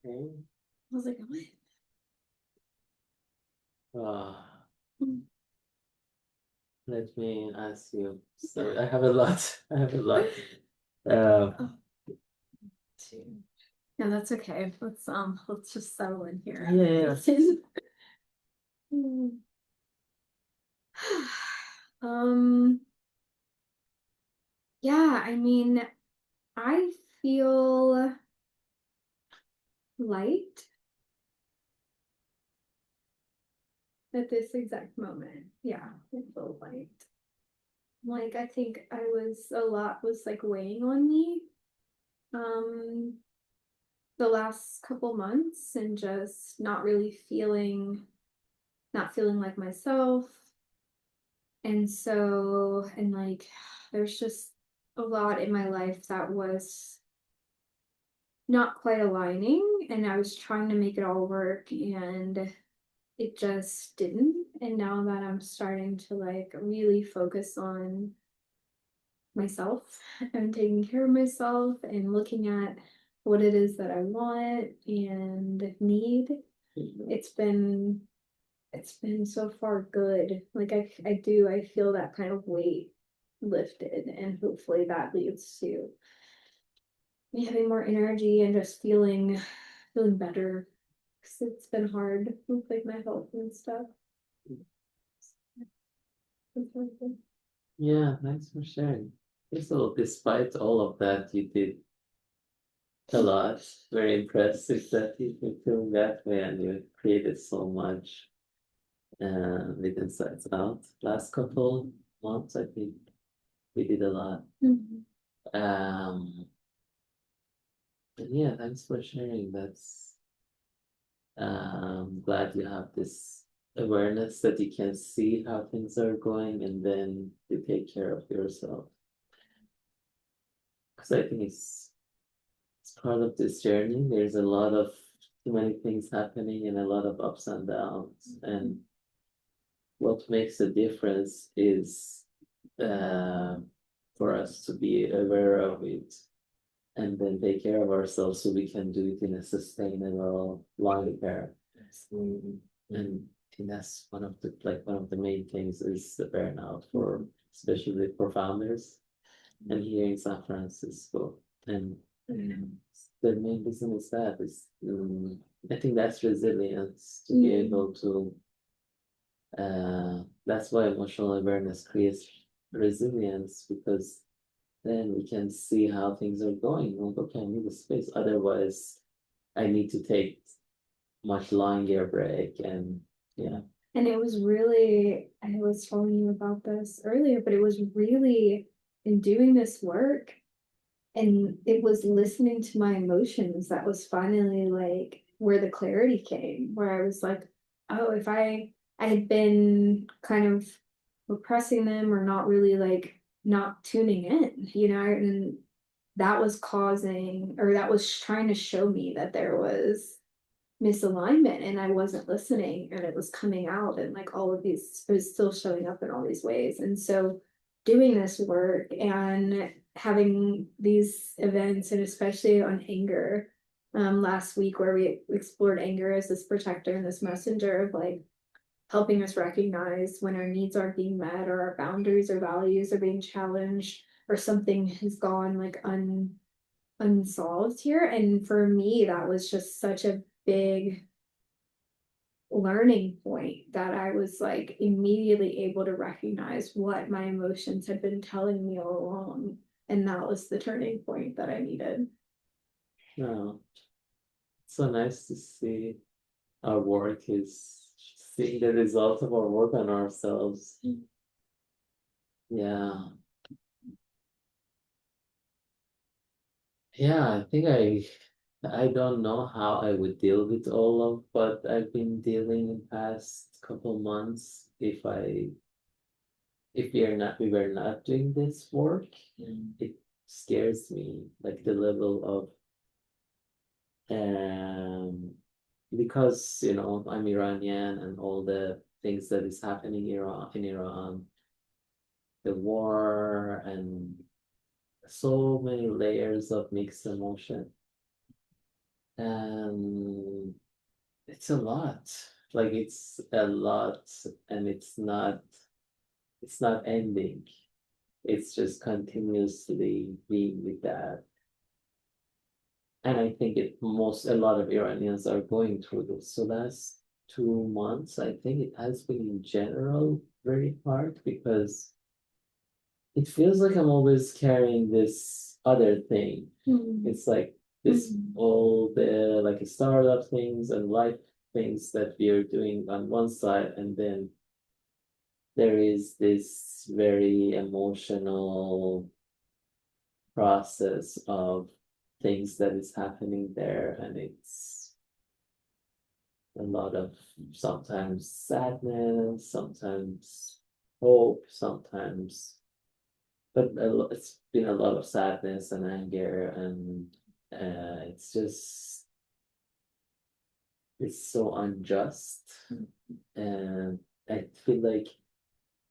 Okay. I was like, Uh, what? let me ask you. So I have a lot. I have a lot. Uh, Oh, no, that's okay. Let's just settle in here. yeah. Hmm. Um, yeah, I mean, I feel light at this exact moment. Yeah, I feel light. Like I think a lot was like weighing on me um the last couple months and just not feeling like myself. And so, and like, there's just a lot in my life that was not quite aligning, and I was trying to make it all work, and it just didn't. And now that I'm starting to like really focus on myself and taking care of myself and looking at what it is that I want and need, it's been it's been so far good. Like I feel that kind of weight lifted, and hopefully that leads to me having more energy and just feeling better. Because it's been hard with like my health and stuff. Yeah, thanks for sharing. So despite all of that, you did a lot. Very impressive that you can feel that way and you created so much with Insights Out. Last couple months, I think we did a lot. Mhm. Um, and yeah, thanks for sharing. That's glad you have this awareness that you can see how things are going and then you take care of yourself. Because I think it's part of this journey. There's a lot of too many things happening and a lot of ups and downs. And what makes a difference is uh, for us to be aware of it and then take care of ourselves so we can do it in a sustainable long term. And I think that's one of the main things is the burnout for especially for founders and here in San Francisco. And the main reason is that is I think that's resilience to be able to that's why emotional awareness creates resilience because then we can see how things are going. Like, okay, I need a space. Otherwise, I need to take much longer break. And yeah, And it was really, I was telling you about this earlier, but it was really in doing this work and it was listening to my emotions that was finally like where the clarity came, where I was like, oh, if I had been kind of repressing them or not really like not tuning in, and that was causing or that was trying to show me that there was misalignment and I wasn't listening and it was coming out and like all of these it was still showing up in all these ways. And so doing this work and having these events and especially on anger last week where we explored anger as this protector and this messenger of like helping us recognize when our needs aren't being met or our boundaries or values are being challenged or something has gone like unsolved here. And for me, that was just such a big learning point that I was like immediately able to recognize what my emotions had been telling me all along. And that was the turning point that I needed. no, it's so nice to see our work is seeing the result of our work on ourselves. Yeah, yeah, I think I don't know how I would deal with all of what I've been dealing in past couple months if we were not doing this work. It scares me, like the level of because I'm Iranian and all the things that is happening in Iran, the war and so many layers of mixed emotion. It's a lot. Like it's a lot, and it's not ending. It's just continuously being with that. And I think a lot of Iranians are going through this. So last 2 months, I think it has been in general very hard because it feels like I'm always carrying this other thing. It's like this all the like startup things and life things that we are doing on one side, and then there is this very emotional process of things that is happening there, and it's a lot of sometimes sadness, sometimes hope, sometimes, but it's been a lot of sadness and anger, and it's just it's so unjust, and I feel like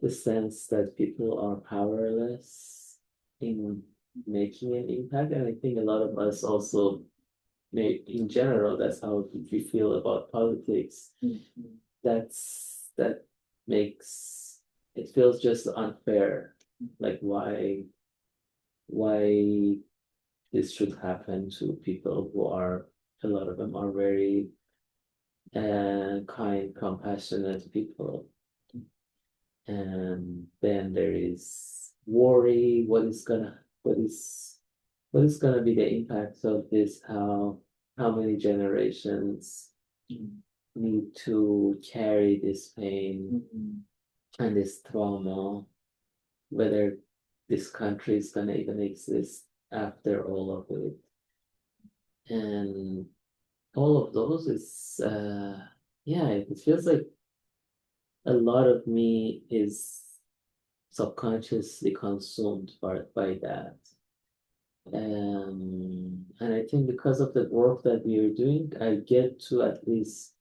the sense that people are powerless in making an impact, and I think a lot of us also in general, that's how we feel about politics. That makes it feels just unfair. Like why this should happen to people who are a lot of them are very kind, compassionate people. And then there is worry, what is gonna be the impact of this? How many generations need to carry this pain and this trauma, whether this country is gonna even exist after all of it. And all of those is yeah, it feels like a lot of me is subconsciously consumed by that. And I think because of the work that we are doing, I get to at least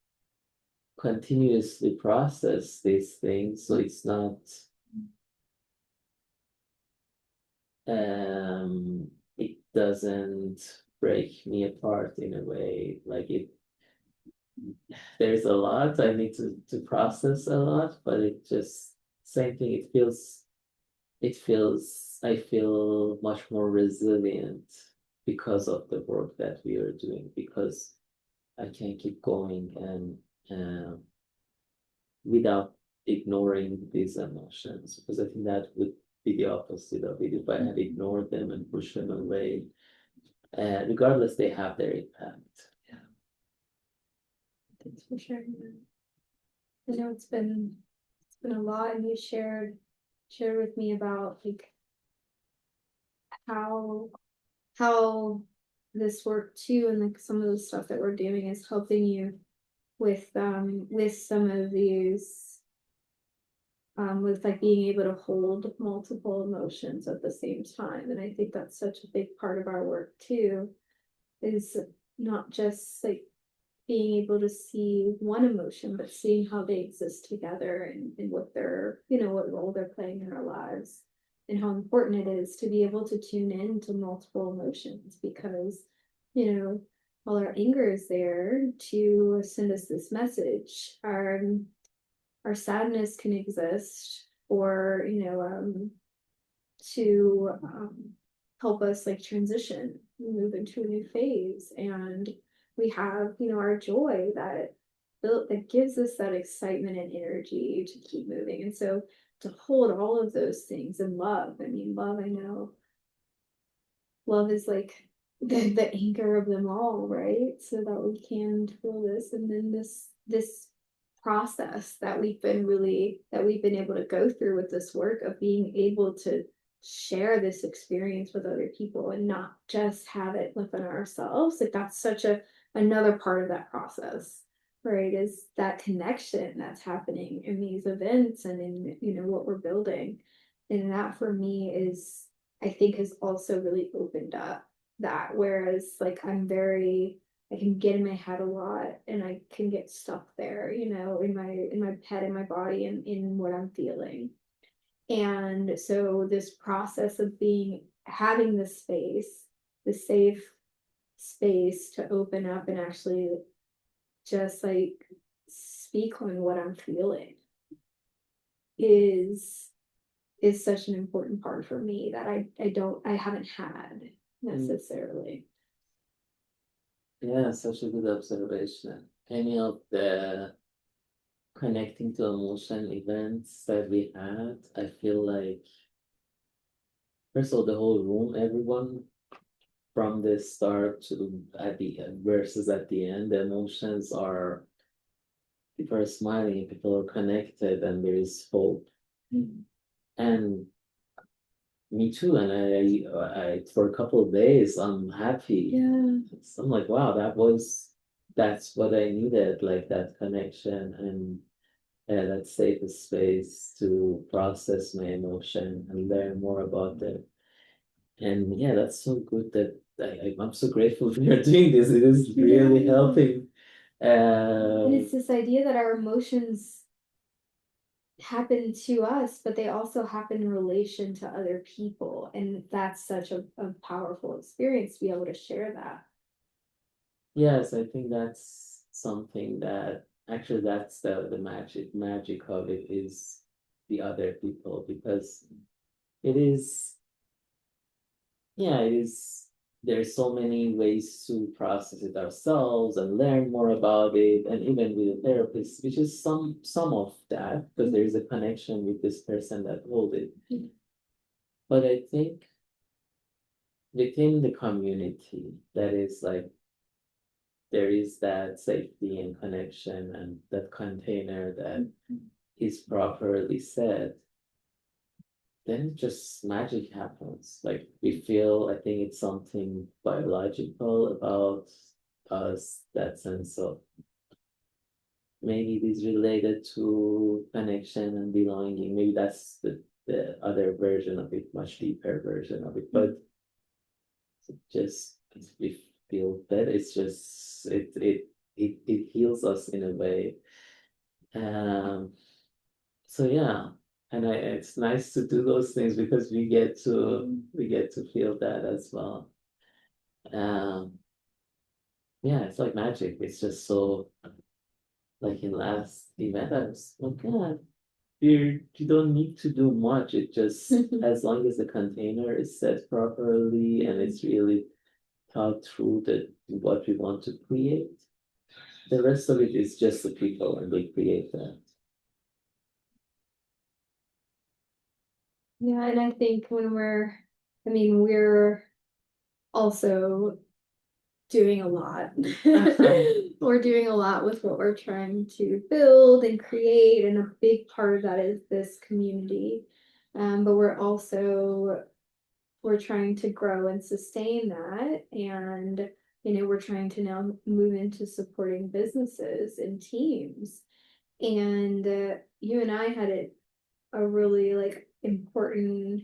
continuously process these things. So it's not, it doesn't break me apart in a way. Like there's a lot I need to process a lot, but it just, same thing, I feel much more resilient because of the work that we are doing, because I can keep going and without ignoring these emotions, because I think that would be the opposite of it if I had ignored them and pushed them away. Regardless, they have their impact. Thanks for sharing that. I know it's been a lot, and you shared with me about like how this work too, and like some of the stuff that we're doing is helping you with some of these with like being able to hold multiple emotions at the same time. And I think that's such a big part of our work too, is not just like being able to see one emotion, but seeing how they exist together, and what they're, what role they're playing in our lives, and how important it is to be able to tune in to multiple emotions, because, while our anger is there to send us this message, our sadness can exist, or, to help us like transition, move into a new phase. And we have, our joy that gives us that excitement and energy to keep moving. And so to hold all of those things, and love, I mean, love, I know love is like the anchor of them all, right? So that we can feel this, and then this process that we've been able to go through with this work of being able to share this experience with other people, and not just have it within ourselves. Like that's such another part of that process, right? Is that connection that's happening in these events, and in, what we're building. And that for me is, I think, has also really opened up that. Whereas like I can get in my head a lot, and I can get stuck there, in my head, in my body, and in what I'm feeling. And so this process of having the space, the safe space to open up and actually just like speak on what I'm feeling is such an important part for me that I haven't had necessarily. Yeah, such a good observation. Any of the connecting to emotion events that we had, I feel like, first of all, the whole room, everyone from the start to at the end versus at the end, the emotions are, people are smiling, people are connected, and there is hope. And me too. And I for a couple of days, I'm happy. Yeah. So I'm like, wow, that's what I needed, like that connection and that safe space to process my emotion and learn more about it. And yeah, that's so good that I'm so grateful for you doing this. It is really helping. And it's Um, this idea that our emotions happen to us, but they also happen in relation to other people. And that's such a powerful experience to be able to share that. yes, I think that's something that actually that's the magic of it is the other people because it is, yeah, it is, there's so many ways to process it ourselves and learn more about it, and even with a therapist, which is some of that, because there is a connection with this person that hold it. But I think within the community, that is like there is that safety and connection and that container that is properly set, then just magic happens. Like we feel, I think it's something biological about us, that sense of maybe it is related to connection and belonging. Maybe that's the other version of it, much deeper version of it. But just we feel that it's just it heals us in a way. Um so yeah, and it's nice to do those things because we get to feel that as well. Um, yeah, it's like magic. It's just so like in last event, I was oh God, you don't need to do much. It just as long as the container is set properly and it's really thought through that what we want to create. The rest of it is just the people and they create that. Yeah, and I think I mean, we're also doing a lot. We're doing a lot with what we're trying to build and create, and a big part of that is this community. But we're trying to grow and sustain that, and we're trying to now move into supporting businesses and teams. And you and I had a really like important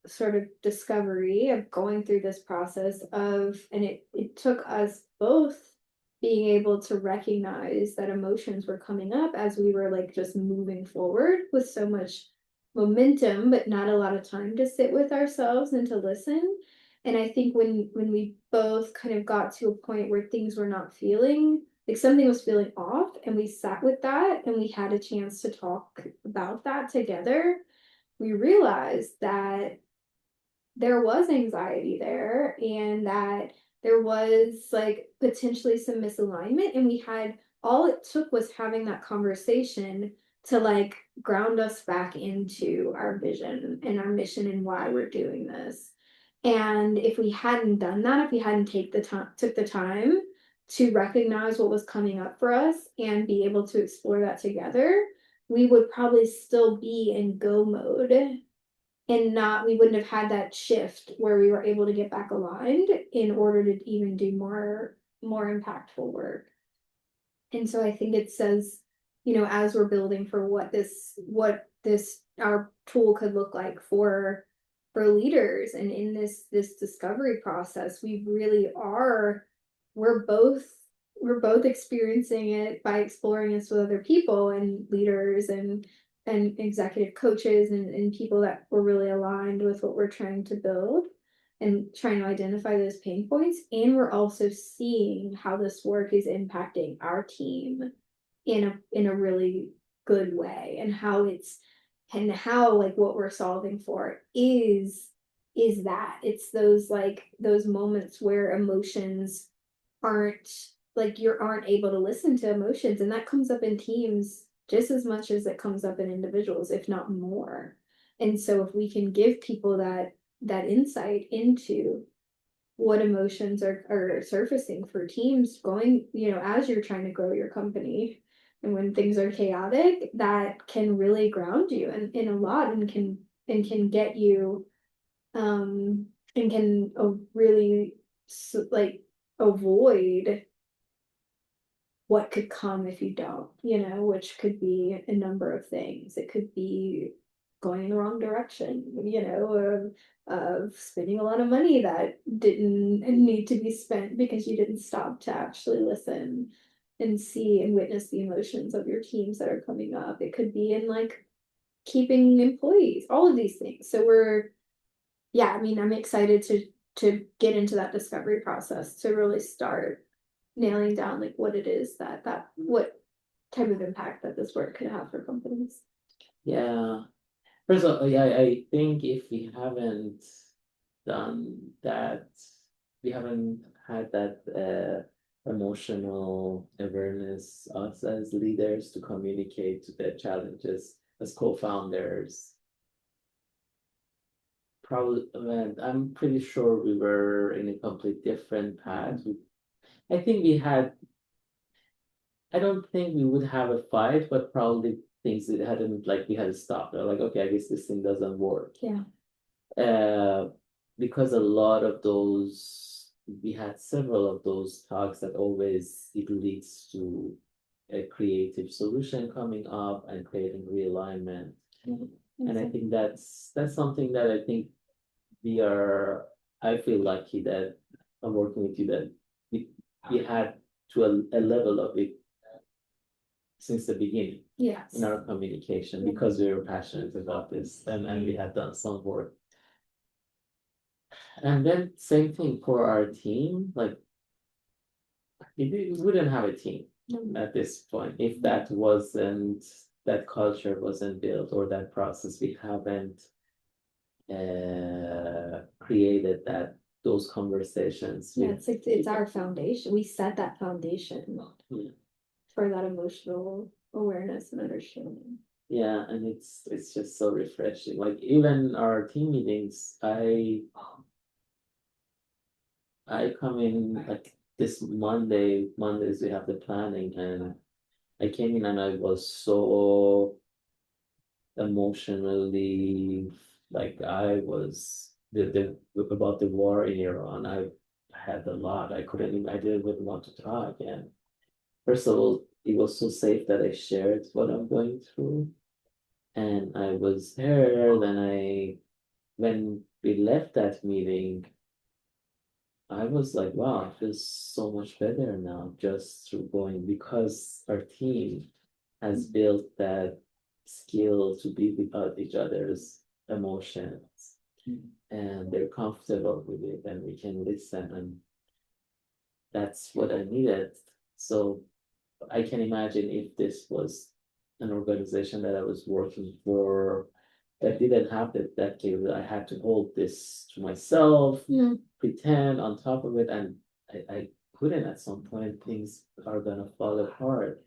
sort of discovery of going through this process and it took us both being able to recognize that emotions were coming up as we were like just moving forward with so much momentum but not a lot of time to sit with ourselves and to listen. And I think when we both kind of got to a point where things were not feeling like something was feeling off, and we sat with that and we had a chance to talk about that together, we realized that there was anxiety there and that there was like potentially some misalignment, and we had all it took was having that conversation to like ground us back into our vision and our mission and why we're doing this. And if we hadn't done that, if we hadn't took the time to recognize what was coming up for us and be able to explore that together, we would probably still be in go mode, and not we wouldn't have had that shift where we were able to get back aligned in order to even do more impactful work. And so I think it says, as we're building for what this our tool could look like for leaders, and in this discovery process, we really are we're both we're both experiencing it by exploring this with other people and leaders and executive coaches and people that were really aligned with what we're trying to build. and trying to identify those pain points. And we're also seeing how this work is impacting our team in a really good way, and how it's and how like what we're solving for is that it's those like those moments where emotions aren't like you aren't able to listen to emotions, and that comes up in teams just as much as it comes up in individuals, if not more. And so if we can give people that insight into what emotions are surfacing for teams going, as you're trying to grow your company, and when things are chaotic, that can really ground you in a lot, and can get you and can really like avoid what could come if you don't, which could be a number of things. It could be going in the wrong direction, of spending a lot of money that didn't need to be spent because you didn't stop to actually listen and see and witness the emotions of your teams that are coming up. It could be in like keeping employees, all of these things. So yeah, I mean, I'm excited to get into that discovery process to really start nailing down like what it is that what type of impact that this work could have for companies. Yeah. First of all, yeah, I think if we haven't done that, we haven't had that emotional awareness, us as leaders, to communicate to the challenges as co-founders. Probably, I'm pretty sure we were in a complete different path. I think we had, I don't think we would have a fight, but probably things that hadn't, like, we had to stop. They're like, okay, I guess this thing doesn't work. Yeah. Uh, because a lot of those, we had several of those talks that always it leads to a creative solution coming up and creating realignment. Mm-hmm. And I think that's something that I think we are, I feel lucky that I'm working with you, that we had to a level of it since the beginning Yes. in our communication, because we were passionate about this, and we had done some work. And then same thing for our team, like we wouldn't have a team at this point if that culture wasn't built, or that process. We haven't created those conversations. Yeah, it's our foundation. We set that foundation Yeah. for that emotional awareness and understanding. Yeah, and it's just so refreshing. Like even our team meetings, I come in like this Mondays we have the planning, and I came in and I was so emotionally, like I was the about the war in Iran. I had a lot. I didn't even want to talk. And first of all, it was so safe that I shared what I'm going through. And I was there. When we left that meeting, I was like, wow, I feel so much better now just through going, because our team has built that skill to be without each other's emotions, and they're comfortable with it, and we can listen, and that's what I needed. So I can imagine if this was an organization that I was working for that didn't have that capability, I had to hold this to myself, pretend on top of it, and I couldn't. At some point things are gonna fall apart.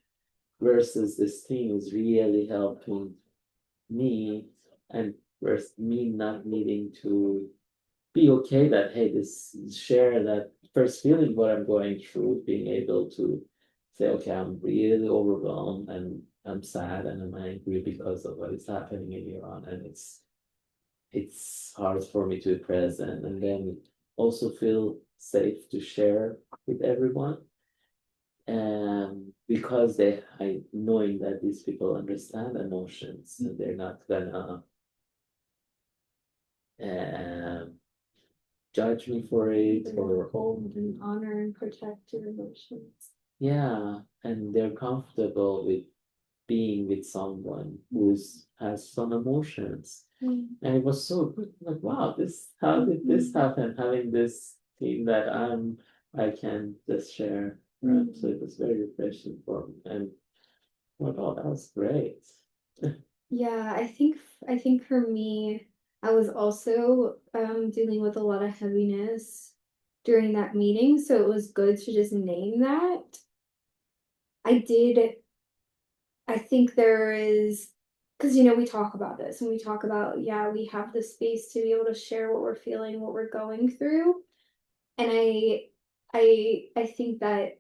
Versus this team is really helping me, and versus me not needing to be okay that, hey, this share that first feeling what I'm going through, being able to say, okay, I'm really overwhelmed, and I'm sad, and I'm angry because of what is happening in Iran, and it's hard for me to be present, and then also feel safe to share with everyone. And because I knowing that these people understand emotions, and they're not gonna judge me for it, or hold and honor and protect your emotions. yeah, and they're comfortable with being with someone who's has some emotions. Mm. And it was so good. Like, wow, how did this happen? Having this team that I can just share. Right? So it was very refreshing for me. And oh, that was great. Yeah, I think for me, I was also dealing with a lot of heaviness during that meeting, so it was good to just name that. I did I think there is, because we talk about this and we talk about, yeah, we have the space to be able to share what we're feeling, what we're going through. And I think that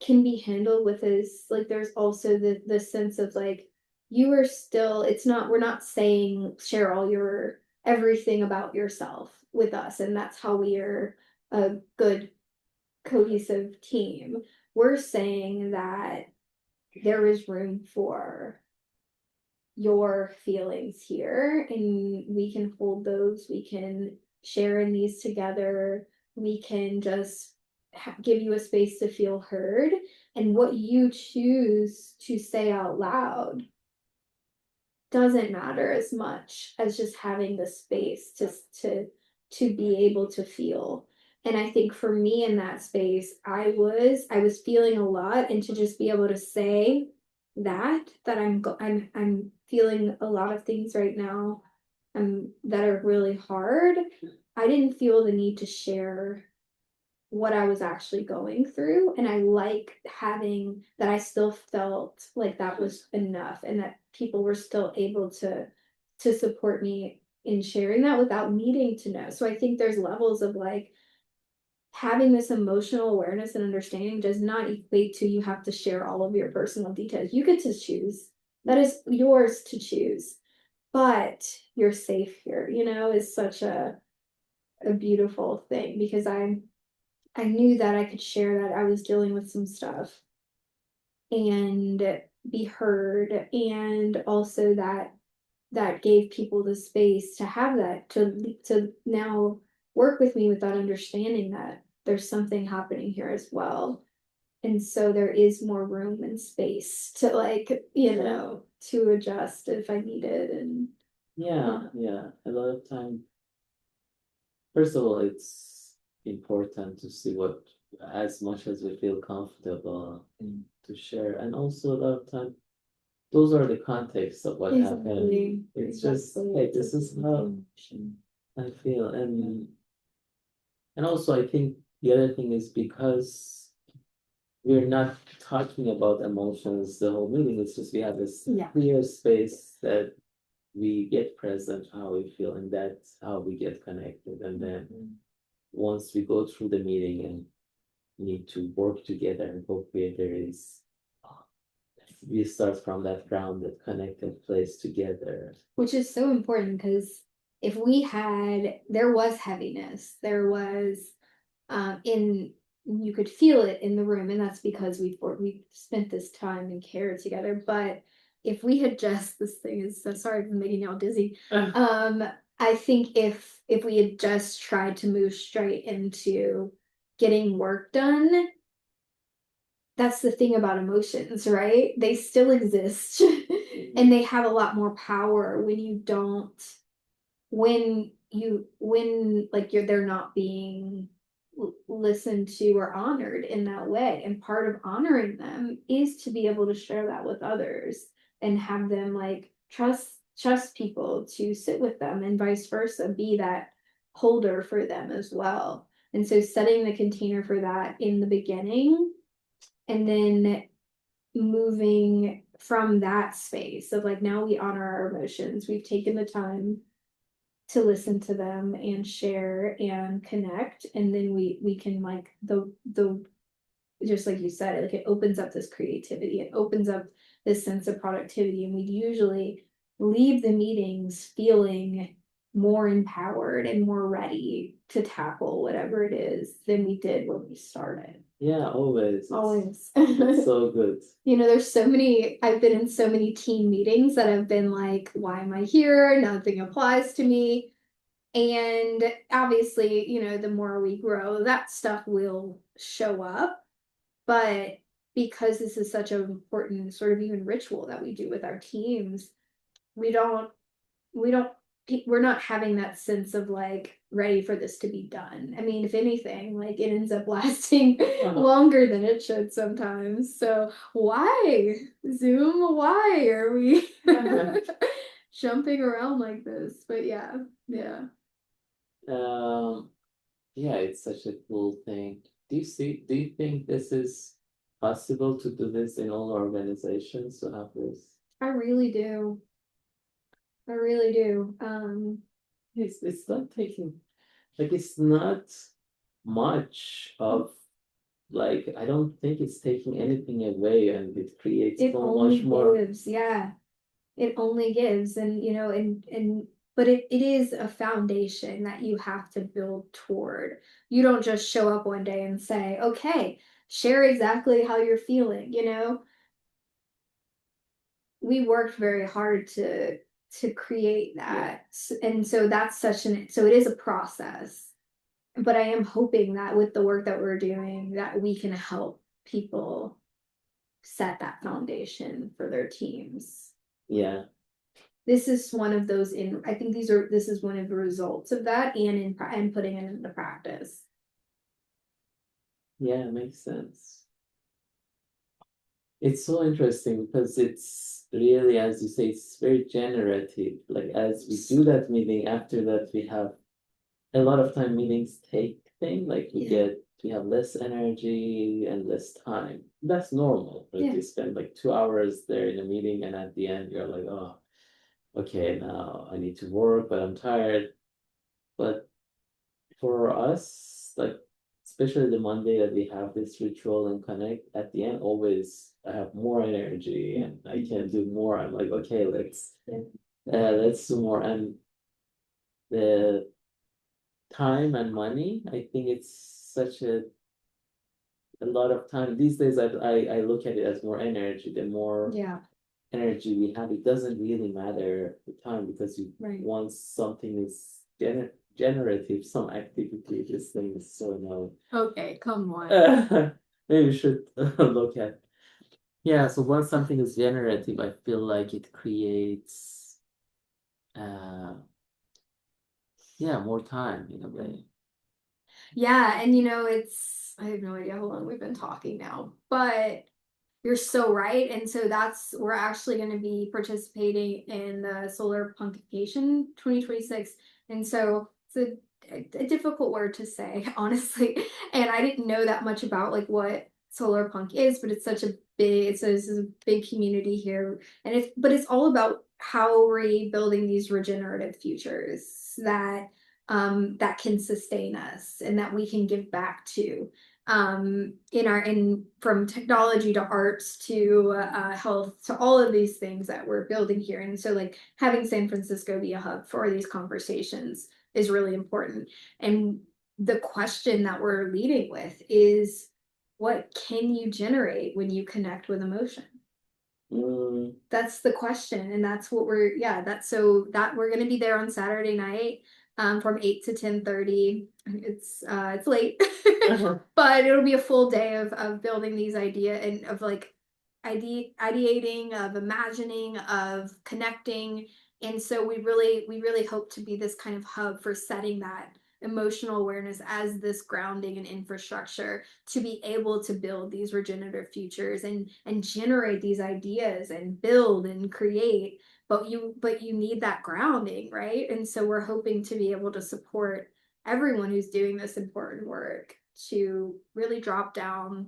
can be handled with is like there's also the sense of like you are still, it's not, we're not saying share all your everything about yourself with us, and that's how we are a good cohesive team. We're saying that there is room for your feelings here, and we can hold those, we can share in these together, we can just give you a space to feel heard, and what you choose to say out loud doesn't matter as much as just having the space to be able to feel. And I think for me in that space, I was feeling a lot, and to just be able to say that I'm feeling a lot of things right now that are really hard. I didn't feel the need to share what I was actually going through. And I like having that, I still felt like that was enough, and that people were still able to support me in sharing that without needing to know. So I think there's levels of like having this emotional awareness and understanding does not equate to you have to share all of your personal details. You get to choose. That is yours to choose. But you're safe here, is such a beautiful thing, because I knew that I could share that I was dealing with some stuff and be heard, and also that gave people the space to have that, to now work with me with that understanding that there's something happening here as well. And so there is more room and space to like, to adjust if I needed. And Yeah. A lot of time, first of all, it's important to see what, as much as we feel comfortable to share. And also a lot of time, those are the contexts of what happened. exactly, It's just, hey, this is how I feel. And also I think the other thing is because we're not talking about emotions the whole meeting, it's just we have this Yeah. clear space that we get present how we feel, and that's how we get connected. And then once we go through the meeting and need to work together and co-create, there is we start from that grounded, connected place together. Which is so important, because if there was heaviness, there was in you could feel it in the room, and that's because we spent this time and care together. But if we had just, this thing is so sorry for making y'all dizzy. I think if we had just tried to move straight into getting work done, that's the thing about emotions, right? They still exist and they have a lot more power when you don't, when like they're not being listened to or honored in that way. And part of honoring them is to be able to share that with others and have them like trust people to sit with them, and vice versa, be that holder for them as well. And so setting the container for that in the beginning, and then moving from that space of like, now we honor our emotions, we've taken the time to listen to them and share and connect, and then we can like the just like you said, like it opens up this creativity, it opens up this sense of productivity, and we usually leave the meetings feeling more empowered and more ready to tackle whatever it is than we did when we started. Yeah, always. Always. It's so good. There's I've been in so many team meetings that have been like, why am I here? Nothing applies to me. And obviously, the more we grow, that stuff will show up. But because this is such an important sort of even ritual that we do with our teams, we don't we're not having that sense of like ready for this to be done. I mean, if anything, like it ends up lasting longer than it should sometimes. So why Zoom? Why are we jumping around like this? But yeah, yeah. Um, yeah, it's such a cool thing. Do you think this is possible to do this in all organizations to have this? I really do. I really do. It's not taking, like, it's not much of, like, I don't think it's taking anything away, and it creates It so only much more. gives, yeah. It only gives, and you know, and but it is a foundation that you have to build toward. You don't just show up one day and say, okay, share exactly how you're feeling, you know. We worked very hard to create Yeah, that. And so that's such an so it is a process. But I am hoping that with the work that we're doing, that we can help people set that foundation for their teams. yeah, This is one of those in I think this is one of the results of that and putting it into practice. yeah, it makes sense. It's so interesting because it's really, as you say, it's very generative. Like, as we do that meeting, after that, we have a lot of time meetings take thing, like Yeah. we have less energy and less time. That's normal. Like, Yeah. you spend like 2 hours there in a meeting, and at the end you're like, oh, okay, now I need to work, but I'm tired. But for us, like, especially the Monday that we have this ritual and connect, at the end, always I have more energy and I can do more. I'm like, okay, Yeah. let's do more. And the time and money, I think it's such a lot of time. These days, I look at it as more energy. The more Yeah. energy we have, it doesn't really matter the time, because you Right. once something is generative, some activity, this thing is so annoying. Okay, come on. Maybe we should look at. Yeah, so once something is generative, I feel like it creates, uh, yeah, more time in a way. Yeah, and you know, it's I have no idea how long we've been talking now, but you're so right. And so that's we're actually going to be participating in the Solar Punkification 2026. And so it's a difficult word to say, honestly. And I didn't know that much about like what solar punk is, but it's such a big this is a big community here. And it's all about how we're building these regenerative futures that can sustain us and that we can give back to in from technology to arts to health to all of these things that we're building here. And so like having San Francisco be a hub for these conversations is really important. And the question that we're leading with is what can you generate when you connect with emotion? Mm, That's the question, and that's what we're yeah, that's so that we're gonna be there on Saturday night from 8 to 10:30. It's late, but it'll be a full day of building these idea and of like ideating, of imagining, of connecting. And so we really hope to be this kind of hub for setting that emotional awareness as this grounding and infrastructure to be able to build these regenerative futures and generate these ideas and build and create. But you need that grounding, right? And so we're hoping to be able to support everyone who's doing this important work to really drop down,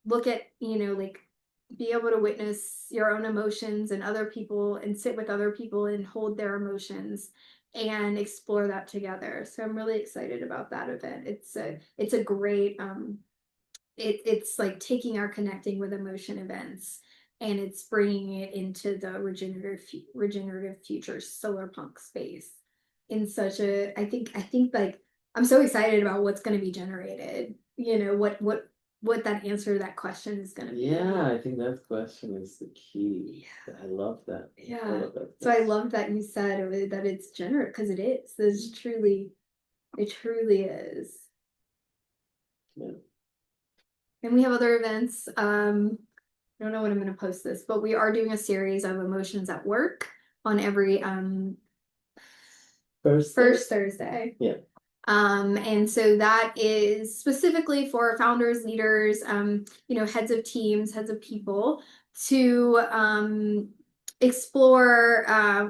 look at, like be able to witness your own emotions and other people and sit with other people and hold their emotions and explore that together. So I'm really excited about that event. It's a great it's like taking our connecting with emotion events and it's bringing it into the regenerative future solar punk space in such a I think like I'm so excited about what's going to be generated, what that answer to that question is going to be. yeah, I think that question is the key. I love that. I Yeah, love that so I question. love that you said that it's generative because it is. It truly is. Yeah. And we have other events. I don't know when I'm going to post this, but we are doing a series of emotions at work on every first Thursday. Yeah. And so that is specifically for founders, leaders, heads of teams, heads of people to explore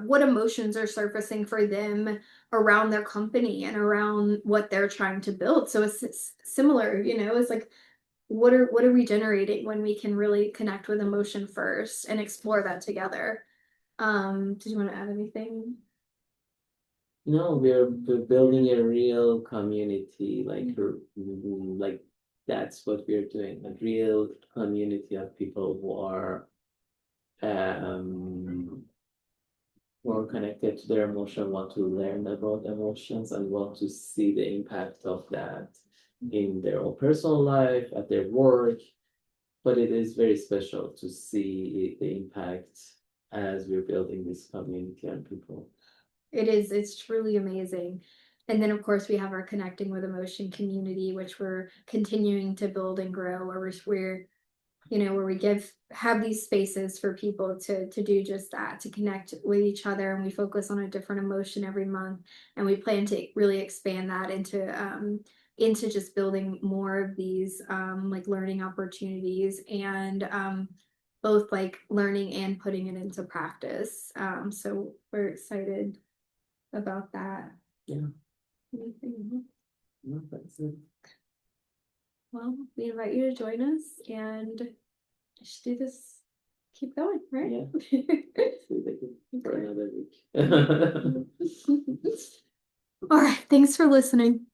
what emotions are surfacing for them around their company and around what they're trying to build. So it's similar, it's like what are we generating when we can really connect with emotion first and explore that together. Did you want to add anything? No, we're building a real community, like that's what we're doing, a real community of people who are more connected to their emotion, want to learn about emotions and want to see the impact of that in their own personal life, at their work. But it is very special to see the impact as we're building this community on people. It's truly amazing. And then of course we have our connecting with emotion community, which we're continuing to build and grow, where where we have these spaces for people to do just that, to connect with each other, and we focus on a different emotion every month, and we plan to really expand that into just building more of these like learning opportunities and both like learning and putting it into practice. So we're excited about that. Yeah. Anything? No, that's it. Well, we invite you to join us and just do this, keep going, right? Yeah. For another week. All right, thanks for listening.